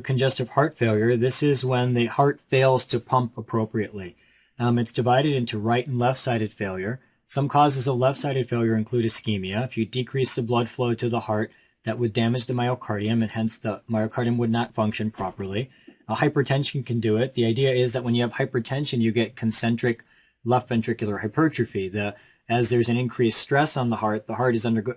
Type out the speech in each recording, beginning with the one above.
Congestive heart failure, this is when the heart fails to pump appropriately. It's divided into right and left-sided failure. Some causes of left-sided failure include ischemia. If you decrease the blood flow to the heart, that would damage the myocardium, and hence the myocardium would not function properly. Hypertension can do it. The idea is that when you have hypertension, you get concentric left ventricular hypertrophy. As there's an increased stress on the heart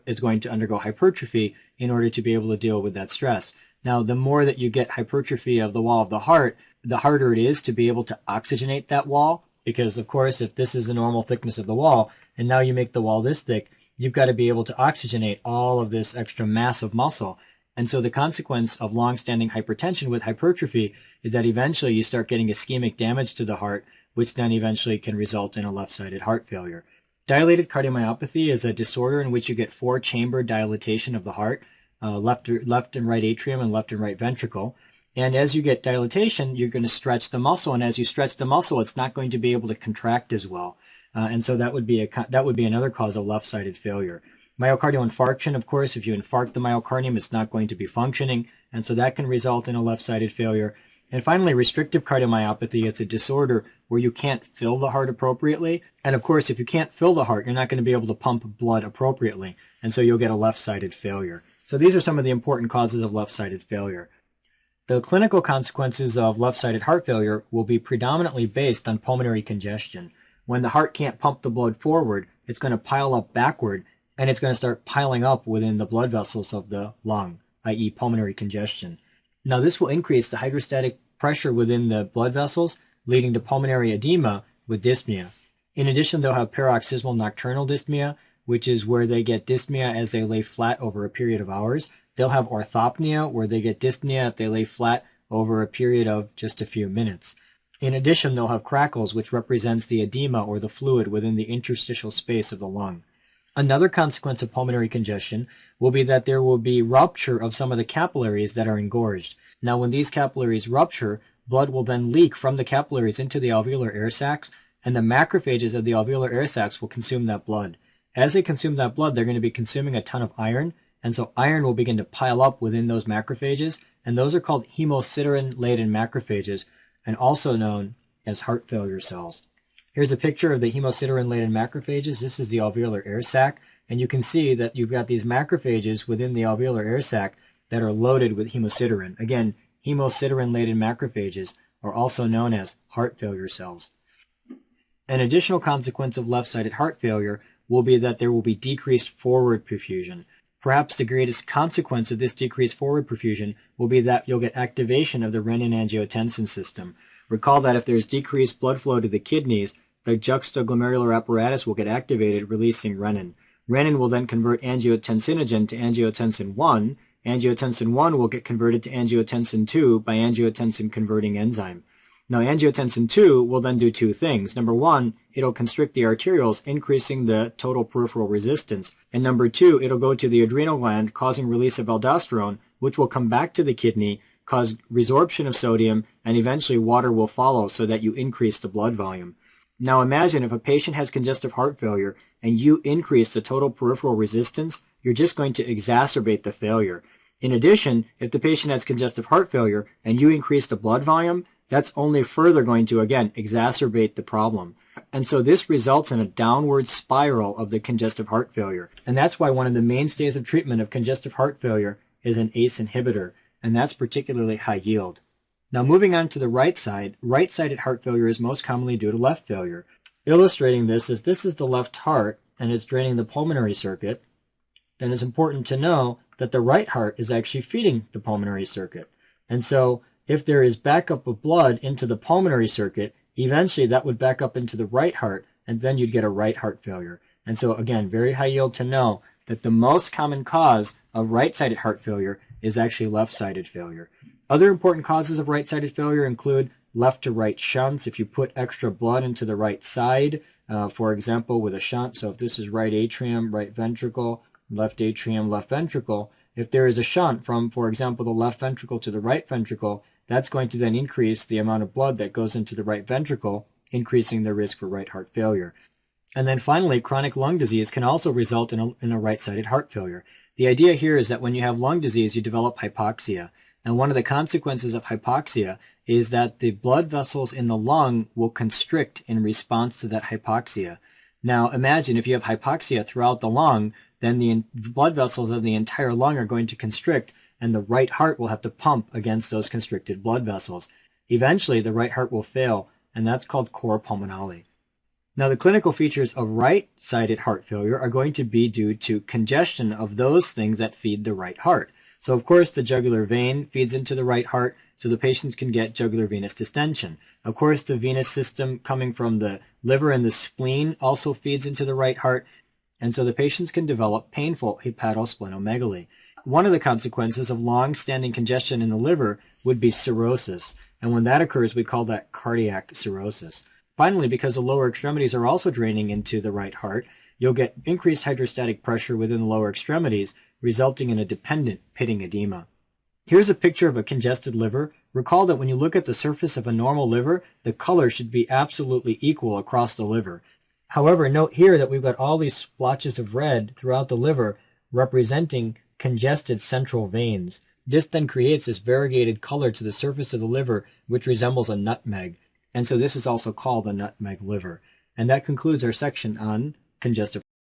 is going to undergo hypertrophy in order to be able to deal with that stress. Now, the more that you get hypertrophy of the wall of the heart, the harder it is to be able to oxygenate that wall, because, of course, if this is the normal thickness of the wall, and now you make the wall this thick, you've got to be able to oxygenate all of this extra mass of muscle. And so the consequence of long-standing hypertension with hypertrophy is that eventually you start getting ischemic damage to the heart, which then eventually can result in a left-sided heart failure. Dilated cardiomyopathy is a disorder in which you get four-chamber dilatation of the heart, left and right atrium and left and right ventricle. And as you get dilatation, you're going to stretch the muscle, and as you stretch the muscle, it's not going to be able to contract as well. And so that would be another cause of left-sided failure. Myocardial infarction, of course, if you infarct the myocardium, it's not going to be functioning, and so that can result in a left-sided failure. And finally, restrictive cardiomyopathy is a disorder where you can't fill the heart appropriately. And of course, if you can't fill the heart, you're not going to be able to pump blood appropriately, and so you'll get a left-sided failure. So these are some of the important causes of left-sided failure. The clinical consequences of left-sided heart failure will be predominantly based on pulmonary congestion. When the heart can't pump the blood forward, it's going to pile up backward, and it's going to start piling up within the blood vessels of the lung, i.e. pulmonary congestion. Now, this will increase the hydrostatic pressure within the blood vessels, leading to pulmonary edema with dyspnea. In addition, they'll have paroxysmal nocturnal dyspnea, which is where they get dyspnea as they lay flat over a period of hours. They'll have orthopnea, where they get dyspnea if they lay flat over a period of just a few minutes. In addition, they'll have crackles, which represents the edema or the fluid within the interstitial space of the lung. Another consequence of pulmonary congestion will be that there will be rupture of some of the capillaries that are engorged. Now, when these capillaries rupture, blood will then leak from the capillaries into the alveolar air sacs, and the macrophages of the alveolar air sacs will consume that blood. As they consume that blood, they're going to be consuming a ton of iron, and so iron will begin to pile up within those macrophages, and those are called hemosiderin-laden macrophages, and also known as heart failure cells. Here's a picture of the hemosiderin-laden macrophages. This is the alveolar air sac, and you can see that you've got these macrophages within the alveolar air sac that are loaded with hemosiderin. Again, hemosiderin-laden macrophages are also known as heart failure cells. An additional consequence of left-sided heart failure will be that there will be decreased forward perfusion. Perhaps the greatest consequence of this decreased forward perfusion will be that you'll get activation of the renin-angiotensin system. Recall that if there's decreased blood flow to the kidneys, the juxtaglomerular apparatus will get activated, releasing renin. Renin will then convert angiotensinogen to angiotensin 1. Angiotensin 1 will get converted to angiotensin 2 by angiotensin-converting enzyme. Now, angiotensin 2 will then do two things. Number one, it'll constrict the arterioles, increasing the total peripheral resistance. And number two, it'll go to the adrenal gland, causing release of aldosterone, which will come back to the kidney, cause resorption of sodium, and eventually water will follow so that you increase the blood volume. Now imagine if a patient has congestive heart failure and you increase the total peripheral resistance, you're just going to exacerbate the failure. In addition, if the patient has congestive heart failure and you increase the blood volume, that's only further going to, again, exacerbate the problem. And so this results in a downward spiral of the congestive heart failure. And that's why one of the mainstays of treatment of congestive heart failure is an ACE inhibitor, and that's particularly high yield. Now moving on to the right side, right-sided heart failure is most commonly due to left failure. Illustrating this is the left heart, and it's draining the pulmonary circuit. Then it's important to know that the right heart is actually feeding the pulmonary circuit. And so if there is backup of blood into the pulmonary circuit, eventually that would back up into the right heart, and then you'd get a right heart failure. And so again, very high yield to know that the most common cause of right-sided heart failure is actually left-sided failure. Other important causes of right-sided failure include left to right shunts. If you put extra blood into the right side, for example, with a shunt, so if this is right atrium, right ventricle, left atrium, left ventricle, if there is a shunt from, for example, the left ventricle to the right ventricle, that's going to then increase the amount of blood that goes into the right ventricle, increasing the risk for right heart failure. And then finally, chronic lung disease can also result in a right-sided heart failure. The idea here is that when you have lung disease, you develop hypoxia. And one of the consequences of hypoxia is that the blood vessels in the lung will constrict in response to that hypoxia. Now imagine if you have hypoxia throughout the lung, then the blood vessels of the entire lung are going to constrict, and the right heart will have to pump against those constricted blood vessels. Eventually, the right heart will fail, and that's called cor pulmonale. Now, the clinical features of right-sided heart failure are going to be due to congestion of those things that feed the right heart. So, of course, the jugular vein feeds into the right heart, so the patients can get jugular venous distension. Of course, the venous system coming from the liver and the spleen also feeds into the right heart, and so the patients can develop painful hepatosplenomegaly. One of the consequences of long-standing congestion in the liver would be cirrhosis, and when that occurs, we call that cardiac cirrhosis. Finally, because the lower extremities are also draining into the right heart, you'll get increased hydrostatic pressure within the lower extremities, resulting in a dependent pitting edema. Here's a picture of a congested liver. Recall that when you look at the surface of a normal liver, the color should be absolutely equal across the liver. However, note here that we've got all these splotches of red throughout the liver representing congested central veins. This then creates this variegated color to the surface of the liver, which resembles a nutmeg. And so this is also called a nutmeg liver. And that concludes our section on congestive